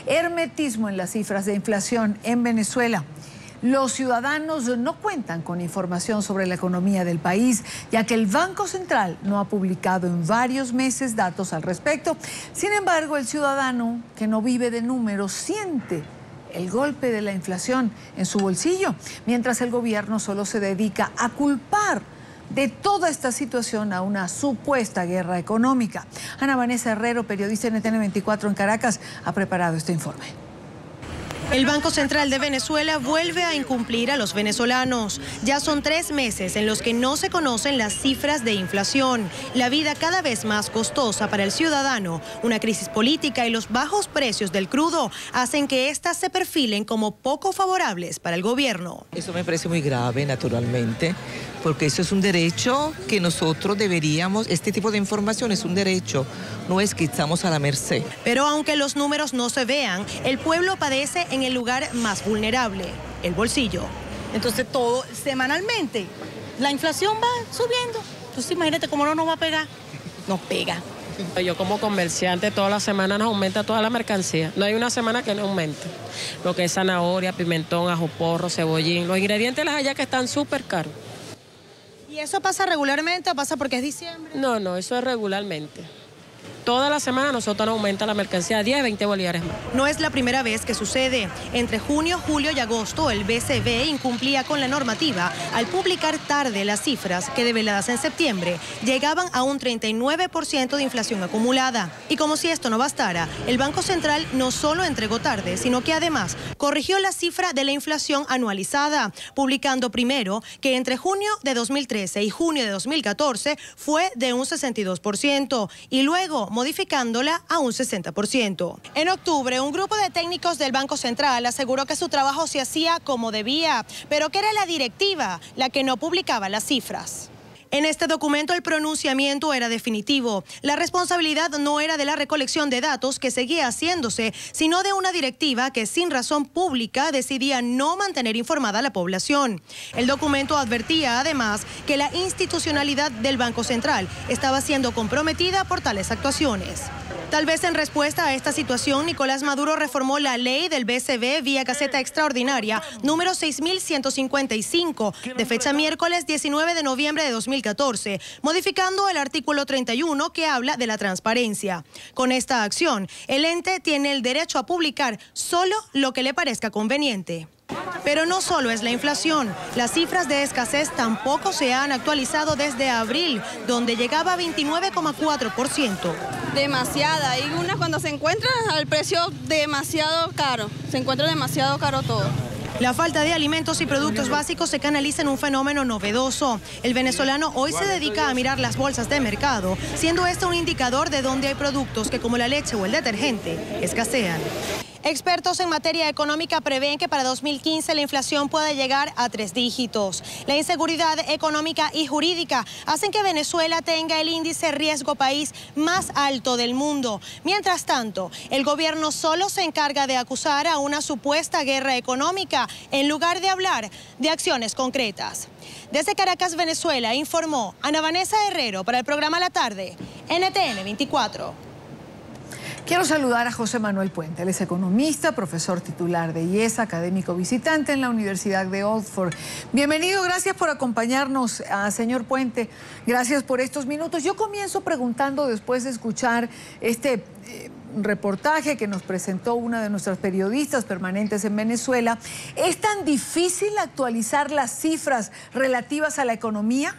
Hermetismo en las cifras de inflación en Venezuela. Los ciudadanos no cuentan con información sobre la economía del país, ya que el Banco Central no ha publicado en varios meses datos al respecto. Sin embargo, el ciudadano que no vive de números siente el golpe de la inflación en su bolsillo, mientras el gobierno solo se dedica a culpar de toda esta situación a una supuesta guerra económica. Ana Vanessa Herrero, periodista en NTN 24 en Caracas, ha preparado este informe. El Banco Central de Venezuela vuelve a incumplir a los venezolanos. Ya son 3 meses en los que no se conocen las cifras de inflación. La vida cada vez más costosa para el ciudadano. Una crisis política y los bajos precios del crudo hacen que éstas se perfilen como poco favorables para el gobierno. Eso me parece muy grave, naturalmente, porque eso es un derecho que nosotros deberíamos, este tipo de información es un derecho, no es que estamos a la merced. Pero aunque los números no se vean, el pueblo padece en el lugar más vulnerable, el bolsillo. Entonces todo, semanalmente, la inflación va subiendo. Entonces imagínate cómo no nos va a pegar. Nos pega. Yo como comerciante todas las semanas nos aumenta toda la mercancía. No hay una semana que no aumente. Lo que es zanahoria, pimentón, ajo porro, cebollín. Los ingredientes de las hallacas están súper caros. ¿Y eso pasa regularmente o pasa porque es diciembre? No, eso es regularmente. Toda la semana nosotros nos aumenta la mercancía 10, 20 bolívares más. No es la primera vez que sucede. Entre junio, julio y agosto, el BCV incumplía con la normativa al publicar tarde las cifras que, develadas en septiembre, llegaban a un 39% de inflación acumulada. Y como si esto no bastara, el Banco Central no solo entregó tarde, sino que además corrigió la cifra de la inflación anualizada, publicando primero que entre junio de 2013 y junio de 2014 fue de un 62% y luego modificándola a un 60%. En octubre, un grupo de técnicos del Banco Central aseguró que su trabajo se hacía como debía, pero que era la directiva la que no publicaba las cifras. En este documento el pronunciamiento era definitivo. La responsabilidad no era de la recolección de datos que seguía haciéndose, sino de una directiva que sin razón pública decidía no mantener informada a la población. El documento advertía además que la institucionalidad del Banco Central estaba siendo comprometida por tales actuaciones. Tal vez en respuesta a esta situación, Nicolás Maduro reformó la ley del BCV vía Gaceta Extraordinaria número 6155, de fecha miércoles 19 de noviembre de 2014, modificando el artículo 31 que habla de la transparencia. Con esta acción, el ente tiene el derecho a publicar solo lo que le parezca conveniente. Pero no solo es la inflación, las cifras de escasez tampoco se han actualizado desde abril, donde llegaba a 29,4%. Demasiada, y una cuando se encuentra al precio demasiado caro, se encuentra demasiado caro todo. La falta de alimentos y productos básicos se canaliza en un fenómeno novedoso. El venezolano hoy se dedica a mirar las bolsas de mercado, siendo este un indicador de dónde hay productos que, como la leche o el detergente, escasean. Expertos en materia económica prevén que para 2015 la inflación pueda llegar a 3 dígitos. La inseguridad económica y jurídica hacen que Venezuela tenga el índice riesgo país más alto del mundo. Mientras tanto, el gobierno solo se encarga de acusar a una supuesta guerra económica en lugar de hablar de acciones concretas. Desde Caracas, Venezuela, informó Ana Vanessa Herrero para el programa La Tarde, NTN 24. Quiero saludar a José Manuel Puente. Él es economista, profesor titular de IES, académico visitante en la Universidad de Oxford. Bienvenido, gracias por acompañarnos, señor Puente. Gracias por estos minutos. Yo comienzo preguntando, después de escuchar este reportaje que nos presentó una de nuestras periodistas permanentes en Venezuela, ¿es tan difícil actualizar las cifras relativas a la economía?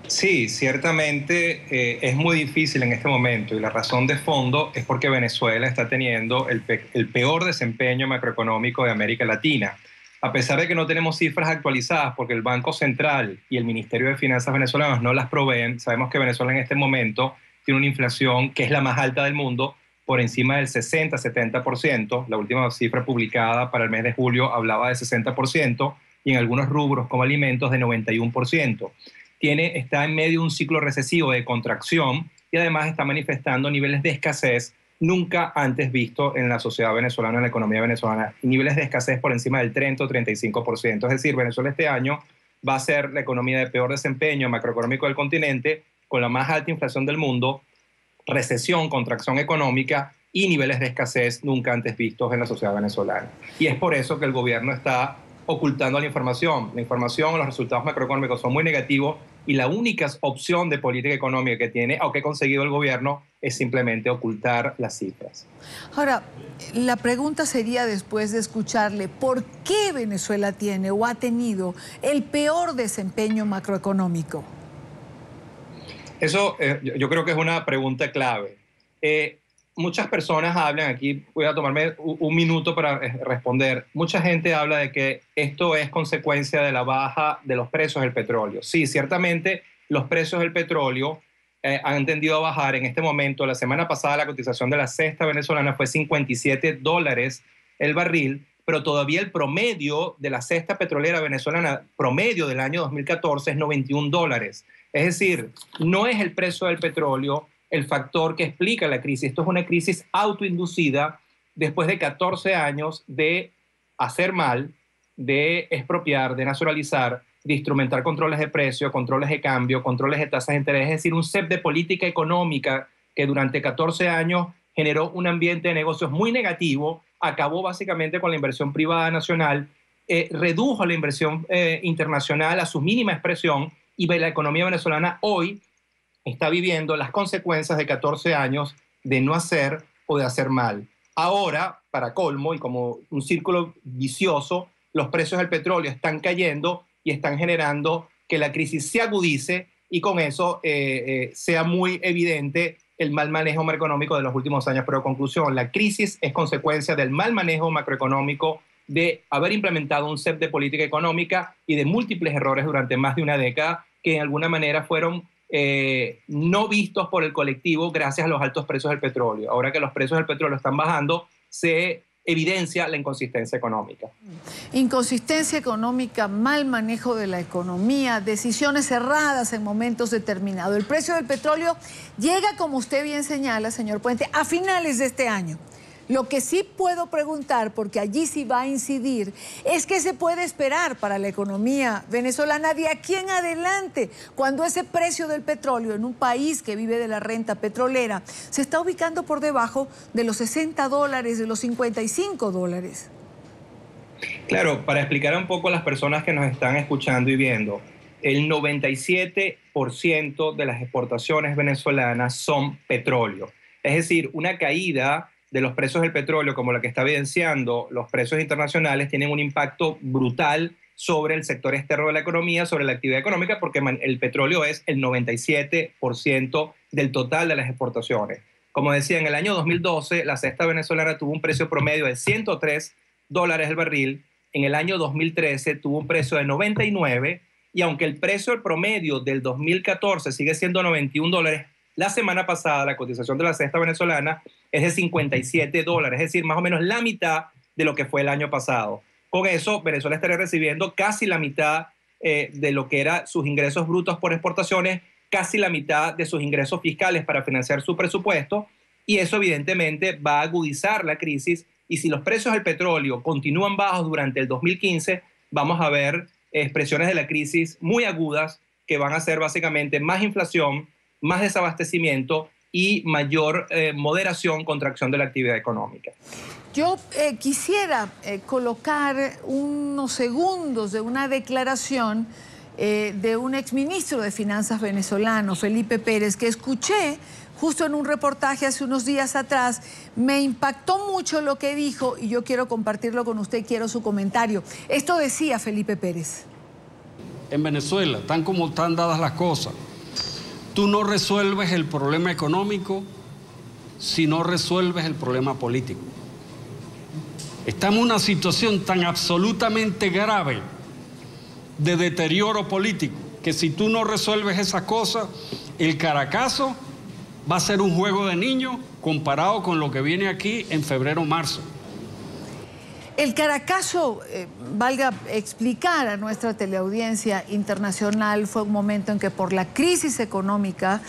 Sí, ciertamente es muy difícil en este momento y la razón de fondo es porque Venezuela está teniendo el peor desempeño macroeconómico de América Latina. A pesar de que no tenemos cifras actualizadas porque el Banco Central y el Ministerio de Finanzas venezolanos no las proveen, sabemos que Venezuela en este momento tiene una inflación que es la más alta del mundo, por encima del 60-70%. La última cifra publicada para el mes de julio hablaba de 60% y en algunos rubros como alimentos de 91%. Está en medio de un ciclo recesivo de contracción y además está manifestando niveles de escasez nunca antes visto en la sociedad venezolana, en la economía venezolana, niveles de escasez por encima del 30 o 35%. Es decir, Venezuela este año va a ser la economía de peor desempeño macroeconómico del continente, con la más alta inflación del mundo, recesión, contracción económica y niveles de escasez nunca antes vistos en la sociedad venezolana. Y es por eso que el gobierno está ocultando la información. La información, los resultados macroeconómicos son muy negativos y la única opción de política económica que tiene o que ha conseguido el gobierno es simplemente ocultar las cifras. Ahora, la pregunta sería, después de escucharle, ¿por qué Venezuela tiene o ha tenido el peor desempeño macroeconómico? Eso yo creo que es una pregunta clave. Muchas personas hablan, aquí voy a tomarme un minuto para responder, mucha gente habla de que esto es consecuencia de la baja de los precios del petróleo. Sí, ciertamente los precios del petróleo han tendido a bajar. En este momento, la semana pasada, la cotización de la cesta venezolana fue $57 el barril, pero todavía el promedio de la cesta petrolera venezolana, promedio del año 2014, es $91. Es decir, no es el precio del petróleo el factor que explica la crisis. Esto es una crisis autoinducida después de 14 años de hacer mal, de expropiar, de nacionalizar, de instrumentar controles de precio, controles de cambio, controles de tasas de interés, es decir, un set de política económica que durante 14 años generó un ambiente de negocios muy negativo, acabó básicamente con la inversión privada nacional, redujo la inversión internacional a su mínima expresión y la economía venezolana hoy está viviendo las consecuencias de 14 años de no hacer o de hacer mal. Ahora, para colmo y como un círculo vicioso, los precios del petróleo están cayendo y están generando que la crisis se agudice y con eso sea muy evidente el mal manejo macroeconómico de los últimos años. Pero conclusión, la crisis es consecuencia del mal manejo macroeconómico, de haber implementado un set de política económica y de múltiples errores durante más de una década que de alguna manera fueron no vistos por el colectivo gracias a los altos precios del petróleo. Ahora que los precios del petróleo están bajando, se evidencia la inconsistencia económica. Inconsistencia económica, mal manejo de la economía, decisiones erradas en momentos determinados. El precio del petróleo llega, como usted bien señala, señor Puente, a finales de este año. Lo que sí puedo preguntar, porque allí sí va a incidir, es qué se puede esperar para la economía venezolana de aquí en adelante, cuando ese precio del petróleo en un país que vive de la renta petrolera se está ubicando por debajo de los $60, de los $55. Claro, para explicar un poco a las personas que nos están escuchando y viendo, el 97% de las exportaciones venezolanas son petróleo. Es decir, una caída de los precios del petróleo, como la que está evidenciando los precios internacionales, tienen un impacto brutal sobre el sector externo de la economía, sobre la actividad económica, porque el petróleo es el 97% del total de las exportaciones. Como decía, en el año 2012, la cesta venezolana tuvo un precio promedio de $103 el barril. En el año 2013 tuvo un precio de 99, y aunque el precio promedio del 2014 sigue siendo $91, la semana pasada la cotización de la cesta venezolana es de $57, es decir, más o menos la mitad de lo que fue el año pasado. Con eso, Venezuela estaría recibiendo casi la mitad de lo que eran sus ingresos brutos por exportaciones, casi la mitad de sus ingresos fiscales para financiar su presupuesto, y eso evidentemente va a agudizar la crisis, y si los precios del petróleo continúan bajos durante el 2015, vamos a ver expresiones de la crisis muy agudas que van a ser básicamente más inflación, más desabastecimiento y mayor moderación, contracción de la actividad económica. Yo quisiera colocar unos segundos de una declaración de un exministro de Finanzas venezolano, Felipe Pérez, que escuché justo en un reportaje hace unos días atrás. Me impactó mucho lo que dijo y yo quiero compartirlo con usted, quiero su comentario. Esto decía Felipe Pérez. En Venezuela, tan como están dadas las cosas, tú no resuelves el problema económico si no resuelves el problema político. Estamos en una situación tan absolutamente grave de deterioro político que si tú no resuelves esa cosa, el Caracazo va a ser un juego de niños comparado con lo que viene aquí en febrero o marzo. El Caracazo, valga explicar a nuestra teleaudiencia internacional, fue un momento en que por la crisis económica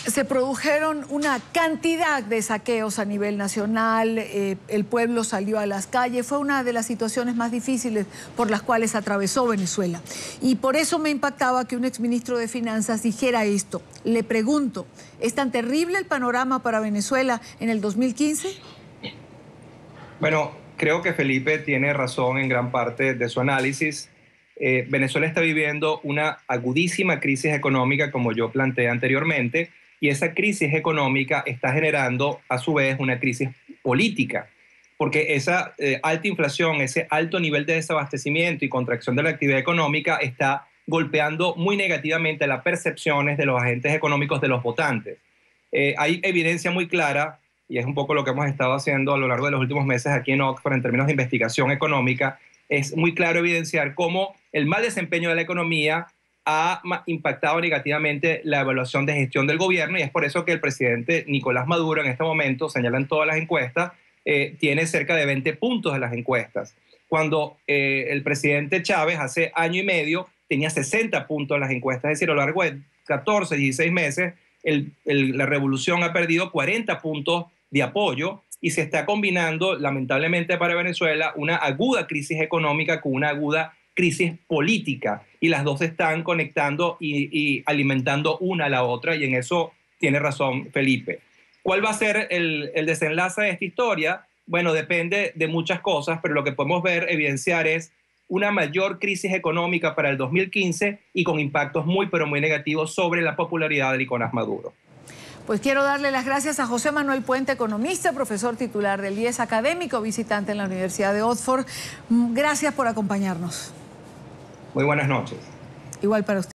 Se produjeron una cantidad de saqueos a nivel nacional, el pueblo salió a las calles, fue una de las situaciones más difíciles por las cuales atravesó Venezuela. Y por eso me impactaba que un exministro de Finanzas dijera esto. Le pregunto, ¿es tan terrible el panorama para Venezuela en el 2015? Bueno, creo que Felipe tiene razón en gran parte de su análisis. Venezuela está viviendo una agudísima crisis económica, como yo planteé anteriormente, y esa crisis económica está generando, a su vez, una crisis política, porque esa alta inflación, ese alto nivel de desabastecimiento y contracción de la actividad económica está golpeando muy negativamente las percepciones de los agentes económicos de los votantes. Hay evidencia muy clara, y es un poco lo que hemos estado haciendo a lo largo de los últimos meses aquí en Oxford en términos de investigación económica, es muy claro evidenciar cómo el mal desempeño de la economía ha impactado negativamente la evaluación de gestión del gobierno, y es por eso que el presidente Nicolás Maduro en este momento, señalan todas las encuestas, tiene cerca de 20 puntos en las encuestas, cuando el presidente Chávez hace año y medio tenía 60 puntos en las encuestas, es decir, a lo largo de 14, 16 meses la revolución ha perdido 40 puntos de apoyo y se está combinando, lamentablemente para Venezuela, una aguda crisis económica con una aguda crisis política, y las dos se están conectando y alimentando una a la otra, y en eso tiene razón Felipe. ¿Cuál va a ser el desenlace de esta historia? Bueno, depende de muchas cosas, pero lo que podemos ver, evidenciar es una mayor crisis económica para el 2015 y con impactos muy, pero muy negativos sobre la popularidad de Nicolás Maduro. Pues quiero darle las gracias a José Manuel Puente, economista, profesor titular del IES académico, visitante en la Universidad de Oxford. Gracias por acompañarnos. Muy buenas noches. Igual para usted.